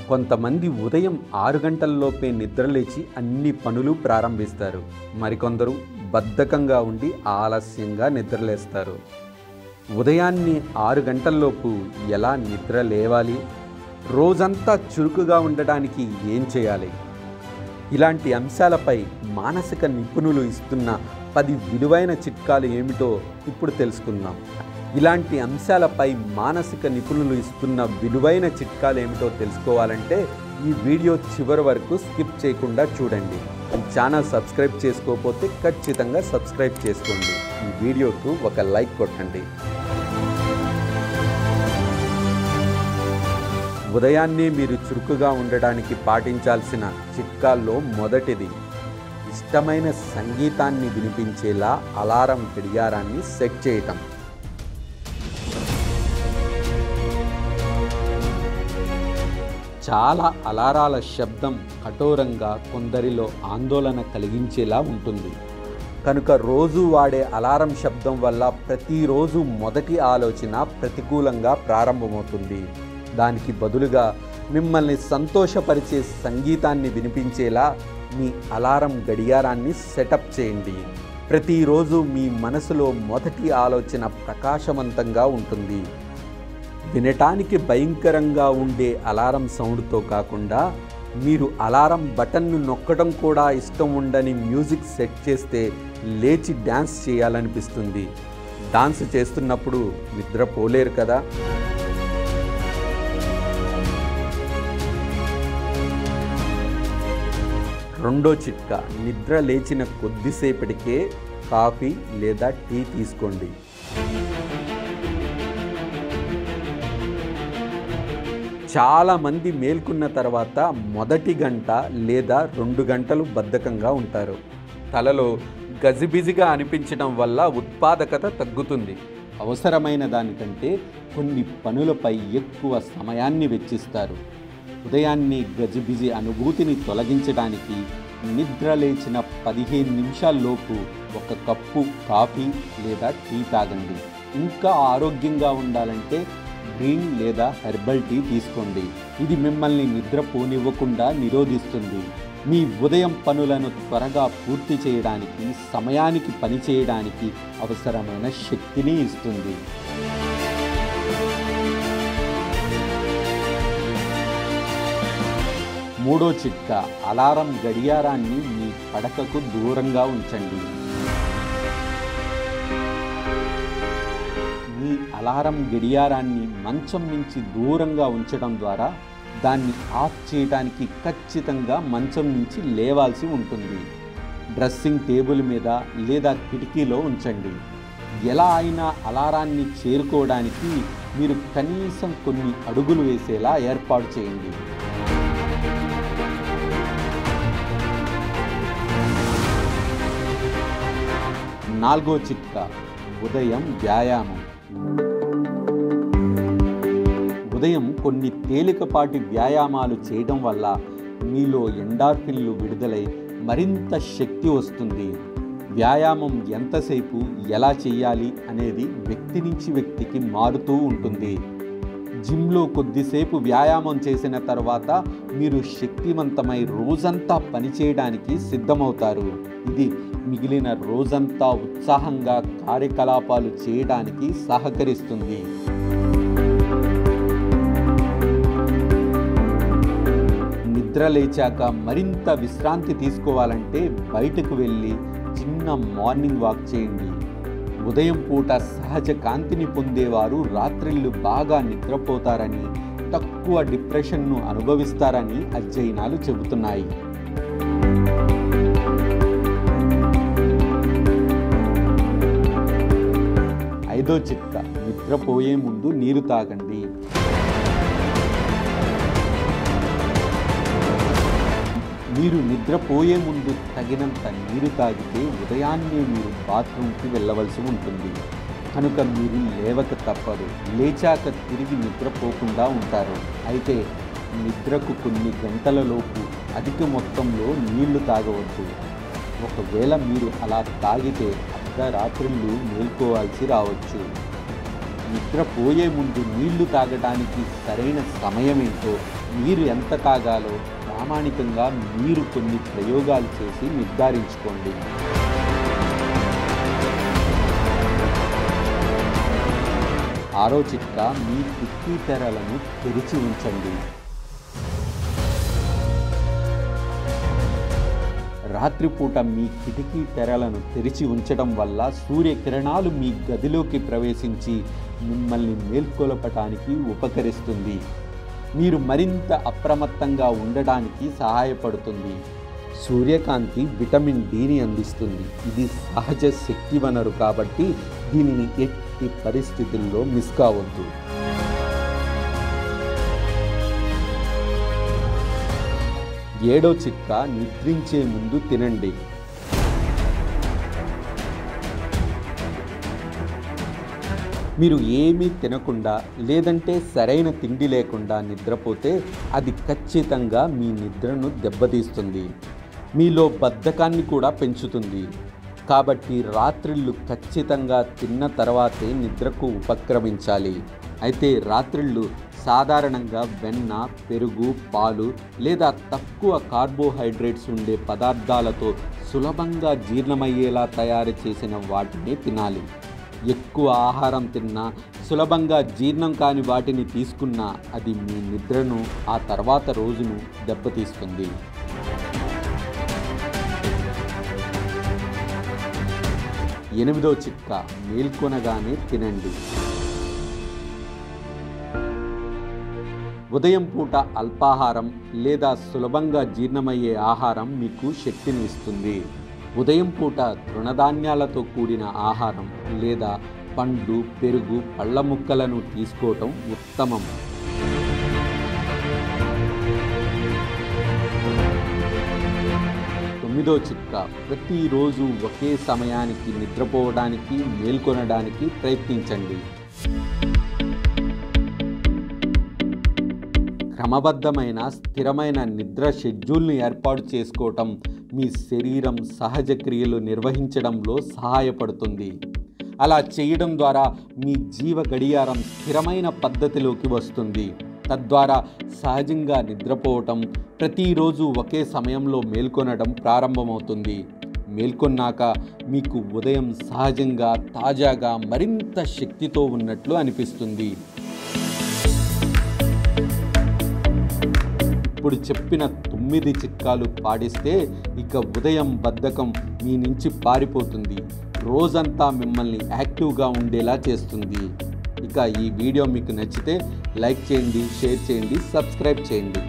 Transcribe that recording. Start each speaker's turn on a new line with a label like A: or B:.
A: కొంతమంది ఉదయం 6 గంటల్లోపే నిద్రలేచి అన్ని పనులు ప్రారంభిస్తారు. మరికొందరు బద్ధకంగా ఉండి ఆలస్యంగా నిద్రలేస్తారు. ఉదయాన్నే 6 గంటల్లోపు ఎలా నిద్ర లేవాలి? రోజంతా చురుకుగా ఉండడానికి ఏం చేయాలి? ఇలాంటి అంశాలపై మానసిక నిపుణులు ఇస్తున్న 10 విలువైన చిట్కాలు ఏమిటో ఇప్పుడు తెలుసుకుందాం. ఇలాంటి అంశాలపై మానసిక నిపుణులు ఇస్తున్న విలువైన చిట్కాలు ఏమిటో తెలుసుకోవాలంటే ఈ వీడియో చివరి వరకు స్కిప్ చేయకుండా చూడండి. ఛానల్ సబ్స్క్రైబ్ చేసుకోకపోతే ఖచ్చితంగా సబ్స్క్రైబ్ చేసుకోండి. ఈ వీడియోకు ఒక లైక్ కొట్టండి. ఉదయాన్నే మీరు చురుకుగా ఉండడానికి పాటించాల్సిన చిట్కాల్లో మొదటిది, ఇష్టమైన సంగీతాన్ని వినిపించేలా అలారం గడియారాన్ని సెట్ చేయటం. చాలా అలారాల శబ్దం కఠోరంగా కొందరిలో ఆందోళన కలిగించేలా ఉంటుంది. కనుక రోజు వాడే అలారం శబ్దం వల్ల ప్రతిరోజు మొదటి ఆలోచన ప్రతికూలంగా ప్రారంభమవుతుంది. దానికి బదులుగా మిమ్మల్ని సంతోషపరిచే సంగీతాన్ని వినిపించేలా మీ అలారం గడియారాన్ని సెటప్ చేయండి. ప్రతిరోజు మీ మనసులో మొదటి ఆలోచన ప్రకాశవంతంగా ఉంటుంది. వినటానికి భయంకరంగా ఉండే అలారం సౌండ్తో కాకుండా మీరు అలారం బటన్ను నొక్కడం కూడా ఇష్టం ఉండని మ్యూజిక్ సెట్ చేస్తే లేచి డ్యాన్స్ చేయాలనిపిస్తుంది. డాన్స్ చేస్తున్నప్పుడు నిద్రపోలేరు కదా. రెండో చిట్కా, నిద్ర లేచిన కొద్దిసేపటికే కాఫీ లేదా టీ తీసుకోండి. చాలామంది మేల్కొన్న తర్వాత మొదటి గంట లేదా 2 గంటలు బద్ధకంగా ఉంటారు. తలలో గజిబిజిగా అనిపించడం వల్ల ఉత్పాదకత తగ్గుతుంది. అవసరమైన దానికంటే కొన్ని పనులపై ఎక్కువ సమయాన్ని వెచ్చిస్తారు. ఉదయాన్నే గజిబిజి అనుభూతిని తొలగించడానికి నిద్ర లేచిన 15 నిమిషాల్లోపు 1 కప్పు కాఫీ లేదా టీ తాగండి. ఇంకా ఆరోగ్యంగా ఉండాలంటే గ్రీన్ లేదా హెర్బల్ టీ తీసుకోండి. ఇది మిమ్మల్ని నిద్రపోనివ్వకుండా నిరోధిస్తుంది. మీ ఉదయం పనులను త్వరగా పూర్తి చేయడానికి, సమయానికి పని చేయడానికి అవసరమైన శక్తిని ఇస్తుంది. మూడో చిట్కా, అలారం గడియారాన్ని మీ పడకకు దూరంగా ఉంచండి. మీ అలారం గడియారాన్ని మంచం నుంచి దూరంగా ఉంచడం ద్వారా దాన్ని ఆఫ్ చేయడానికి ఖచ్చితంగా మంచం నుంచి లేవాల్సి ఉంటుంది. డ్రెస్సింగ్ టేబుల్ మీద లేదా కిటికీలో ఉంచండి. ఎలా అయినా అలారాన్ని చేరుకోవడానికి మీరు కనీసం కొన్ని అడుగులు వేసేలా ఏర్పాటు చేయండి. నాలుగో చిట్కా, ఉదయం వ్యాయామం. ఉదయం కొన్ని తేలికపాటి వ్యాయామాలు చేయడం వల్ల మీలో ఎండార్ఫిన్లు విడుదలై మరింత శక్తి వస్తుంది. వ్యాయామం ఎంతసేపు ఎలా చేయాలి అనేది వ్యక్తి నుంచి వ్యక్తికి మారుతూ ఉంటుంది. జిమ్లో కొద్దిసేపు వ్యాయామం చేసిన తర్వాత మీరు శక్తివంతమై రోజంతా పనిచేయడానికి సిద్ధమవుతారు. ఇది మిగిలిన రోజంతా ఉత్సాహంగా కార్యకలాపాలు చేయడానికి సహకరిస్తుంది. నిద్ర లేచాక మరింత విశ్రాంతి తీసుకోవాలంటే బయటకు వెళ్ళి చిన్న మార్నింగ్ వాక్ చేయండి. ఉదయం పూట సహజ కాంతిని పొందేవారు రాత్రిళ్ళు బాగా నిద్రపోతారని, తక్కువ డిప్రెషన్ను అనుభవిస్తారని అధ్యయనాలు చెబుతున్నాయి. ఐదో చిట్కా, నిద్రపోయే ముందు నీరు తాగండి. మీరు నిద్రపోయే ముందు తగినంత నీరు తాగితే ఉదయాన్నే మీరు బాత్రూమ్కి వెళ్ళవలసి ఉంటుంది. కనుక మీరు లేవక తప్పదు. లేచాక తిరిగి నిద్రపోకుండా ఉంటారు. అయితే నిద్రకు కొన్ని గంటలలోపు అధిక మొత్తంలో నీళ్లు తాగవద్దు. ఒకవేళ మీరు అలా తాగితే అర్ధరాత్రులు మేల్కోవాల్సి రావచ్చు. నిద్రపోయే ముందు నీళ్లు తాగడానికి సరైన సమయం ఏంటో నీరు ఎంత తాగాలో ప్రామాణికంగా మీరు కొన్ని ప్రయోగాలు చేసి నిర్ధారించుకోండి. 6వ చిట్కా, మీ కిటికీ తెరలను తెరిచి ఉంచండి. రాత్రిపూట మీ కిటికీ తెరలను తెరిచి ఉంచడం వల్ల సూర్యకిరణాలు మీ గదిలోకి ప్రవేశించి మిమ్మల్ని మేల్కొలపటానికి ఉపకరిస్తుంది. మీరు మరింత అప్రమత్తంగా ఉండడానికి సహాయపడుతుంది. సూర్యకాంతి విటమిన్ డిని అందిస్తుంది. ఇది సహజ శక్తి వనరు కాబట్టి దీనిని ఎట్టి పరిస్థితుల్లో మిస్ కావద్దు. 7వ చిట్కా, నిద్రించే ముందు తినండి. మీరు ఏమీ తినకుండా లేదంటే సరైన తిండి లేకుండా నిద్రపోతే అది ఖచ్చితంగా మీ నిద్రను దెబ్బతీస్తుంది. మీలో బద్ధకాన్ని కూడా పెంచుతుంది. కాబట్టి రాత్రిళ్ళు ఖచ్చితంగా తిన్న తర్వాతే నిద్రకు ఉపక్రమించాలి. అయితే రాత్రిళ్ళు సాధారణంగా వెన్న, పెరుగు, పాలు లేదా తక్కువ కార్బోహైడ్రేట్స్ ఉండే పదార్థాలతో సులభంగా జీర్ణమయ్యేలా తయారు చేసిన వాటిని తినాలి. ఎక్కువ ఆహారం తిన్నా, సులభంగా జీర్ణం కాని వాటిని తీసుకున్నా అది మీ నిద్రను, ఆ తర్వాత రోజును దెబ్బతీస్తుంది. 8వ చిట్కా, మేల్కొనగానే తినండి. ఉదయం పూట అల్పాహారం లేదా సులభంగా జీర్ణమయ్యే ఆహారం మీకు శక్తిని ఇస్తుంది. ఉదయం పూట తృణధాన్యాలతో కూడిన ఆహారం లేదా పండ్లు, పెరుగు, పళ్ళ ముక్కలను తీసుకోవటం ఉత్తమం. 9వ చిట్కా, ప్రతిరోజు ఒకే సమయానికి నిద్రపోవడానికి, మేల్కొనడానికి ప్రయత్నించండి. క్రమబద్ధమైన స్థిరమైన నిద్ర షెడ్యూల్ని ఏర్పాటు చేసుకోవటం మీ శరీరం సహజ క్రియలు నిర్వహించడంలో సహాయపడుతుంది. అలా చేయడం ద్వారా మీ జీవ గడియారం స్థిరమైన పద్ధతిలోకి వస్తుంది. తద్వారా సహజంగా నిద్రపోవటం, ప్రతిరోజు ఒకే సమయంలో మేల్కొనడం ప్రారంభమవుతుంది. మేల్కొన్నాక మీకు ఉదయం సహజంగా తాజాగా మరింత శక్తితో ఉన్నట్లు అనిపిస్తుంది. ఇప్పుడు చెప్పిన 9 చిట్కాలు పాటిస్తే ఇక ఉదయం బద్ధకం మీ నుంచి పారిపోతుంది. రోజంతా మిమ్మల్ని యాక్టివ్గా ఉండేలా చేస్తుంది. ఇక ఈ వీడియో మీకు నచ్చితే లైక్ చేయండి, షేర్ చేయండి, సబ్స్క్రైబ్ చేయండి.